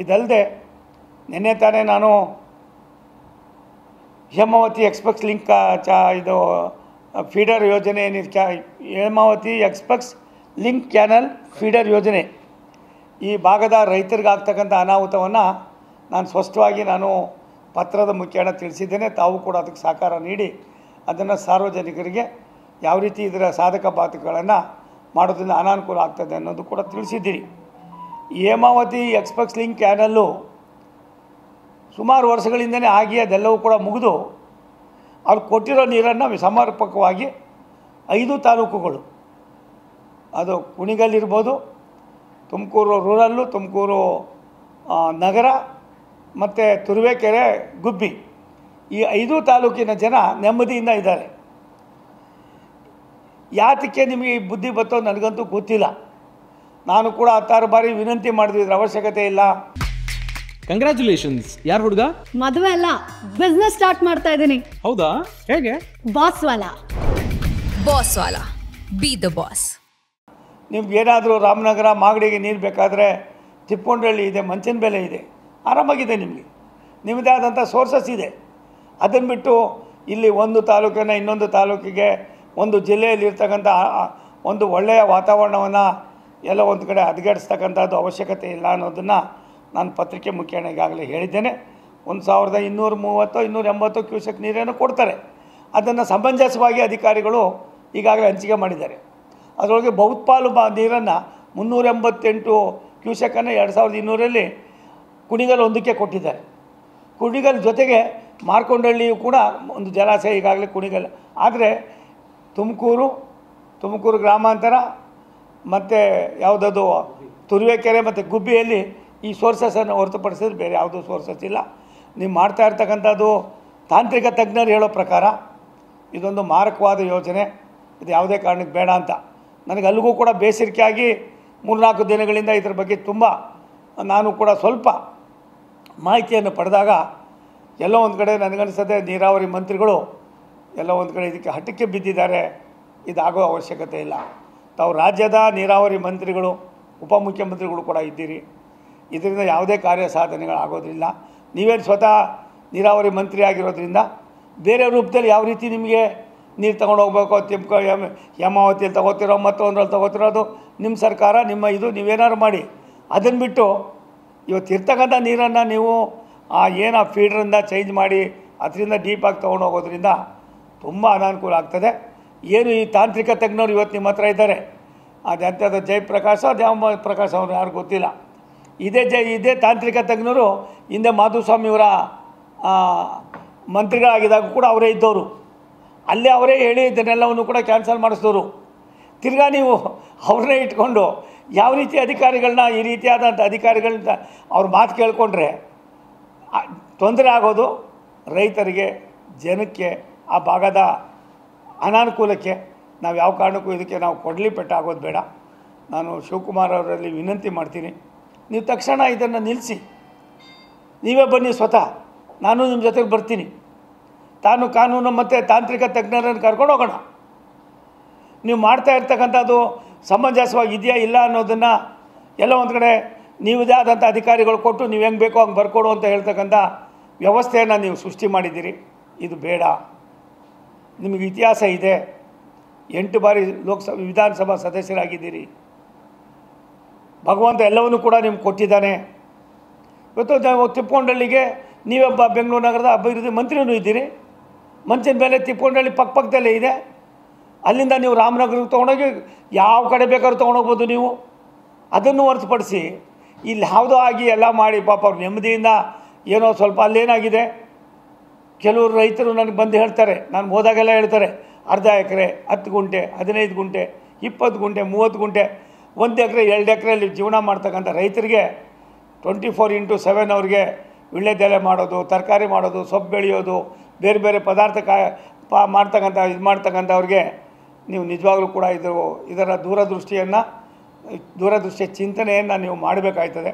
ಇದಲ್ಲದೆ ನಿನ್ನೆ ತಾನೇ ನಾನು ಹೇಮಾವತಿ ಎಕ್ಸ್ಪ್ರೆಸ್ ಲಿಂಕ್ ಇದು ಫೀಡರ್ ಯೋಜನೆ ಏನಿದೆ, Hemavathi express link canal feeder ಯೋಜನೆ ಈ ಭಾಗದ ರೈತರಿಗಾಗ್ತಕ್ಕಂಥ ಅನಾಹುತವನ್ನು ನಾನು ಸ್ಪಷ್ಟವಾಗಿ ಪತ್ರದ ಮುಖೇನ ತಿಳಿಸಿದ್ದೇನೆ. ತಾವು ಕೂಡ ಅದಕ್ಕೆ ಸಹಕಾರ ನೀಡಿ ಅದನ್ನು ಸಾರ್ವಜನಿಕರಿಗೆ ಯಾವ ರೀತಿ ಇದರ ಸಾಧಕ ಬಾಧಕಗಳನ್ನು ಮಾಡೋದ್ರಿಂದ ಅನಾನುಕೂಲ ಆಗ್ತದೆ ಅನ್ನೋದು ಕೂಡ ತಿಳಿಸಿದ್ದೀರಿ. ಹೇಮಾವತಿ ಎಕ್ಸ್ಪ್ರೆಸ್ ಲಿಂಕ್ ಕ್ಯಾನಲ್ಲು ಸುಮಾರು ವರ್ಷಗಳಿಂದಲೇ ಆಗಿ ಅದೆಲ್ಲವೂ ಕೂಡ ಮುಗಿದು ಅವ್ರು ಕೊಟ್ಟಿರೋ ನೀರನ್ನು ಸಮರ್ಪಕವಾಗಿ 5 ತಾಲೂಕುಗಳು, ಅದು ಕುಣಿಗಲ್ ಇರ್ಬೋದು, ತುಮಕೂರು ರೂರಲ್ಲು, ತುಮಕೂರು ನಗರ ಮತ್ತು ತುರುವೇಕೆರೆ, ಗುಬ್ಬಿ, ಈ 5 ತಾಲೂಕಿನ ಜನ ನೆಮ್ಮದಿಯಿಂದ ಇದ್ದಾರೆ. ಯಾತಕ್ಕೆ ನಿಮಗೆ ಈ ಬುದ್ಧಿ ಬತ್ತೋ ನನಗಂತೂ ಗೊತ್ತಿಲ್ಲ. ನಾನು ಕೂಡ 10 ಬಾರಿ ವಿನಂತಿ ಮಾಡಿದ್ವಿ, ಇದರ ಅವಶ್ಯಕತೆ ಇಲ್ಲ. ಕಂಗ್ರ್ಯಾಚುಲೇಷನ್ಸ್. ಯಾರು ಹುಡುಗ? ಮದುವೆ ಅಲ್ಲ, ಬಿಸ್ನೆಸ್ ಸ್ಟಾರ್ಟ್ ಮಾಡ್ತಾ ಇದ್ದೀನಿ. ಹೌದಾ? ಹೇಗೆ? Boss Vala. Boss Vala, B the boss. ನಿಮ್ಗೆ ಏನಾದರೂ ರಾಮನಗರ ಮಾಗಡಿಗೆ ನೀರು ಬೇಕಾದರೆ ತಿಪ್ಪೊಂಡಳ್ಳಿ ಇದೆ, ಮಂಚನ ಬೆಲೆ ಇದೆ, ಆರಾಮಾಗಿದೆ. ನಿಮ್ಮದೇ ಆದಂಥ ಸೋರ್ಸಸ್ ಇದೆ. ಅದನ್ನು ಬಿಟ್ಟು ಇಲ್ಲಿ ಒಂದು ತಾಲೂಕಿನ ಇನ್ನೊಂದು ತಾಲೂಕಿಗೆ, ಒಂದು ಜಿಲ್ಲೆಯಲ್ಲಿ ಇರ್ತಕ್ಕಂಥ ಒಂದು ಒಳ್ಳೆಯ ವಾತಾವರಣವನ್ನು ಎಲ್ಲ ಒಂದು ಕಡೆ ಹದಗೆಡಿಸ್ತಕ್ಕಂಥದ್ದು ಅವಶ್ಯಕತೆ ಇಲ್ಲ ಅನ್ನೋದನ್ನು ನಾನು ಪತ್ರಿಕೆ ಮುಖೇನ ಈಗಾಗಲೇ ಹೇಳಿದ್ದೇನೆ. 1230 280 ಕ್ಯೂಸೆಕ್ ನೀರೇನು ಕೊಡ್ತಾರೆ. ಅದನ್ನು ಸಮಂಜಸವಾಗಿ ಅಧಿಕಾರಿಗಳು ಈಗಾಗಲೇ ಹಂಚಿಕೆ ಮಾಡಿದ್ದಾರೆ. ಅದರೊಳಗೆ ಬಹುಪಾಲು ನೀರನ್ನು 388 ಕ್ಯೂಸೆಕನ್ನು 2200ರಲ್ಲಿ ಕುಣಿಗಲ್ ಒಂದಕ್ಕೆ ಕೊಟ್ಟಿದ್ದಾರೆ. ಕುಣಿಗಲ್ ಜೊತೆಗೆ ಮಾರ್ಕೊಂಡಹಳ್ಳಿಯು ಕೂಡ ಒಂದು ಜಲಾಶಯ ಈಗಾಗಲೇ ಕುಣಿಗಲ್. ಆದರೆ ತುಮಕೂರು ಗ್ರಾಮಾಂತರ ಮತ್ತು ಯಾವುದದು ತುರುವೇಕೆರೆ ಮತ್ತು ಗುಬ್ಬಿಯಲ್ಲಿ ಈ ಸೋರ್ಸಸನ್ನು ಹೊರತುಪಡಿಸಿದ್ರೆ ಬೇರೆ ಯಾವುದೂ ಸೋರ್ಸಸ್ ಇಲ್ಲ. ನೀವು ಮಾಡ್ತಾ ಇರ್ತಕ್ಕಂಥದ್ದು ತಾಂತ್ರಿಕ ತಜ್ಞರು ಹೇಳೋ ಪ್ರಕಾರ ಇದೊಂದು ಮಾರಕವಾದ ಯೋಜನೆ, ಇದು ಯಾವುದೇ ಕಾರಣಕ್ಕೆ ಬೇಡ ಅಂತ. ನನಗೆ ಅಲ್ಲಿಗೂ ಕೂಡ ಬೇಸರಿಕೆಯಾಗಿ 3-4 ದಿನಗಳಿಂದ ಇದರ ಬಗ್ಗೆ ತುಂಬ ನಾನು ಕೂಡ ಸ್ವಲ್ಪ ಮಾಹಿತಿಯನ್ನು ಪಡೆದಾಗ ಎಲ್ಲೋ ಒಂದು ಕಡೆ ನನಗನ್ನಿಸದೆ ನೀರಾವರಿ ಮಂತ್ರಿಗಳು ಎಲ್ಲೋ ಒಂದು ಕಡೆ ಇದಕ್ಕೆ ಹಠಕ್ಕೆ ಬಿದ್ದಿದ್ದಾರೆ. ಇದಾಗೋ ಅವಶ್ಯಕತೆ ಇಲ್ಲ. ತಾವು ರಾಜ್ಯದ ನೀರಾವರಿ ಮಂತ್ರಿಗಳು, ಉಪಮುಖ್ಯಮಂತ್ರಿಗಳು ಕೂಡ ಇದ್ದೀರಿ. ಇದರಿಂದ ಯಾವುದೇ ಕಾರ್ಯ ಸಾಧನೆಗಳಾಗೋದಿಲ್ಲ. ನೀವೇನು ಸ್ವತಃ ನೀರಾವರಿ ಮಂತ್ರಿ ಆಗಿರೋದ್ರಿಂದ ಬೇರೆ ರೂಪದಲ್ಲಿ ಯಾವ ರೀತಿ ನಿಮಗೆ ನೀರು ತೊಗೊಂಡು ಹೋಗ್ಬೇಕು, ಹೇಮಾವತಿಯಲ್ಲಿ ತೊಗೋತಿರೋ ಮತ್ತೊಂದ್ರಲ್ಲಿ ತೊಗೋತಿರೋದು ನಿಮ್ಮ ಸರ್ಕಾರ, ನಿಮ್ಮ ಇದು ನೀವೇನಾದ್ರು ಮಾಡಿ. ಅದನ್ನು ಬಿಟ್ಟು ಇವತ್ತು ಇರ್ತಕ್ಕಂಥ ನೀರನ್ನು ನೀವು ಏನು ಫೀಡ್ರಿಂದ ಚೇಂಜ್ ಮಾಡಿ ಅದರಿಂದ ಡೀಪಾಗಿ ತೊಗೊಂಡು ಹೋಗೋದ್ರಿಂದ ತುಂಬ ಅನಾನುಕೂಲ ಆಗ್ತದೆ. ಏನು ಈ ತಾಂತ್ರಿಕ ತಜ್ಞರು ಇವತ್ತು ನಿಮ್ಮ ಹತ್ರ ಇದ್ದಾರೆ, ಅದೆಂಥದ್ದು ಜಯಪ್ರಕಾಶ್, ಅದು ಯಾವ ಪ್ರಕಾಶ್ ಅವರು ಯಾರು ಗೊತ್ತಿಲ್ಲ. ಇದೇ ತಾಂತ್ರಿಕ ತಜ್ಞರು ಹಿಂದೆ ಮಾಧುಸ್ವಾಮಿಯವರ ಮಂತ್ರಿಗಳಾಗಿದ್ದಾಗ ಕೂಡ ಅವರೇ ಇದ್ದವರು. ಅಲ್ಲೇ ಅವರೇ ಹೇಳಿ ಇದನ್ನೆಲ್ಲವನ್ನು ಕೂಡ ಕ್ಯಾನ್ಸಲ್ ಮಾಡಿಸಿದವರು. ತಿರ್ಗಾ ನೀವು ಅವ್ರನ್ನೇ ಇಟ್ಕೊಂಡು ಯಾವ ರೀತಿ ಅಧಿಕಾರಿಗಳನ್ನ, ಈ ರೀತಿಯಾದಂಥ ಅಧಿಕಾರಿಗಳನ್ನ ಅವ್ರ ಮಾತು ಕೇಳಿಕೊಂಡ್ರೆ ತೊಂದರೆ ಆಗೋದು ರೈತರಿಗೆ, ಜನಕ್ಕೆ, ಆ ಭಾಗದ ಅನಾನುಕೂಲಕ್ಕೆ. ನಾವು ಯಾವ ಕಾರಣಕ್ಕೂ ಇದಕ್ಕೆ ನಾವು ಕೊಡಲಿ ಪೆಟ್ಟಾಗೋದು ಬೇಡ. ನಾನು ಶಿವಕುಮಾರ್ ಅವರಲ್ಲಿ ವಿನಂತಿ ಮಾಡ್ತೀನಿ, ನೀವು ತಕ್ಷಣ ಇದನ್ನು ನಿಲ್ಲಿಸಿ. ನೀವೇ ಬನ್ನಿ ಸ್ವತಃ, ನಾನು ನಿಮ್ಮ ಜೊತೆಗೆ ಬರ್ತೀನಿ. ಕಾನೂನು ಮತ್ತು ತಾಂತ್ರಿಕ ತಜ್ಞರನ್ನು ಕರ್ಕೊಂಡು ಹೋಗೋಣ. ನೀವು ಮಾಡ್ತಾ ಇರ್ತಕ್ಕಂಥದ್ದು ಸಮಂಜಸವಾಗಿ ಇದೆಯಾ ಇಲ್ಲ ಅನ್ನೋದನ್ನು ಎಲ್ಲ ಒಂದು ಕಡೆ ನೀವುದೇ ಆದಂಥ ಅಧಿಕಾರಿಗಳು ಕೊಟ್ಟು ನೀವು ಹೆಂಗೆ ಬೇಕೋ ಹಂಗೆ ಬರ್ಕೊಡು ಅಂತ ಹೇಳ್ತಕ್ಕಂಥ ವ್ಯವಸ್ಥೆಯನ್ನು ನೀವು ಸೃಷ್ಟಿ ಮಾಡಿದ್ದೀರಿ. ಇದು ಬೇಡ. ನಿಮಗೆ ಇತಿಹಾಸ ಇದೆ, 8 ಬಾರಿ ವಿಧಾನಸಭಾ ಸದಸ್ಯರಾಗಿದ್ದೀರಿ. ಭಗವಂತ ಎಲ್ಲವನ್ನೂ ಕೂಡ ನಿಮ್ಗೆ ಕೊಟ್ಟಿದ್ದಾನೆ. ಇವತ್ತು ತಿಪ್ಪೊಂಡಳ್ಳಿಗೆ ನೀವೇ ಬೆಂಗಳೂರು ನಗರದ ಅಭಿವೃದ್ಧಿ ಮಂತ್ರಿನೂ ಇದ್ದೀರಿ. ಮಂಚಿನ ಮೇಲೆ ತಿಪ್ಪೊಂಡಳ್ಳಿ ಪಕ್ಕದಲ್ಲೇ ಇದೆ. ಅಲ್ಲಿಂದ ನೀವು ರಾಮನಗರಕ್ಕೆ ತೊಗೊಂಡೋಗಿ ಯಾವ ಕಡೆ ಬೇಕಾದ್ರೂ ತೊಗೊಂಡೋಗ್ಬೋದು ನೀವು. ಅದನ್ನು ಹೊರತುಪಡಿಸಿ ಇಲ್ಲಿ ಯಾವುದೋ ಆಗಿ ಎಲ್ಲ ಮಾಡಿ ಪಾಪ ಅವ್ರು ನೆಮ್ಮದಿಯಿಂದ ಏನೋ ಸ್ವಲ್ಪ ಅಲ್ಲೇನಾಗಿದೆ, ಕೆಲವರು ರೈತರು ನನಗೆ ಬಂದು ಹೇಳ್ತಾರೆ, ನಾನು ಹೋದಾಗೆಲ್ಲ ಹೇಳ್ತಾರೆ, ಅರ್ಧ ಎಕರೆ, 10 ಗುಂಟೆ, 15 ಗುಂಟೆ, 20 ಗುಂಟೆ, 30 ಗುಂಟೆ, 1 ಎಕರೆ, 2 ಎಕರೆಯಲ್ಲಿ ಜೀವನ ಮಾಡ್ತಕ್ಕಂಥ ರೈತರಿಗೆ 24x7 ಅವ್ರಿಗೆ ವಿಳ್ಯೆದೆಲೆ ಮಾಡೋದು, ತರಕಾರಿ ಮಾಡೋದು, ಸೊಪ್ಪು ಬೆಳೆಯೋದು, ಬೇರೆ ಬೇರೆ ಪದಾರ್ಥ ಮಾಡ್ತಕ್ಕಂಥವ್ರಿಗೆ ನೀವು ನಿಜವಾಗ್ಲೂ ಕೂಡ ಇದರ ದೂರದೃಷ್ಟಿಯ ಚಿಂತನೆಯನ್ನು ನೀವು ಮಾಡಬೇಕಾಯ್ತದೆ.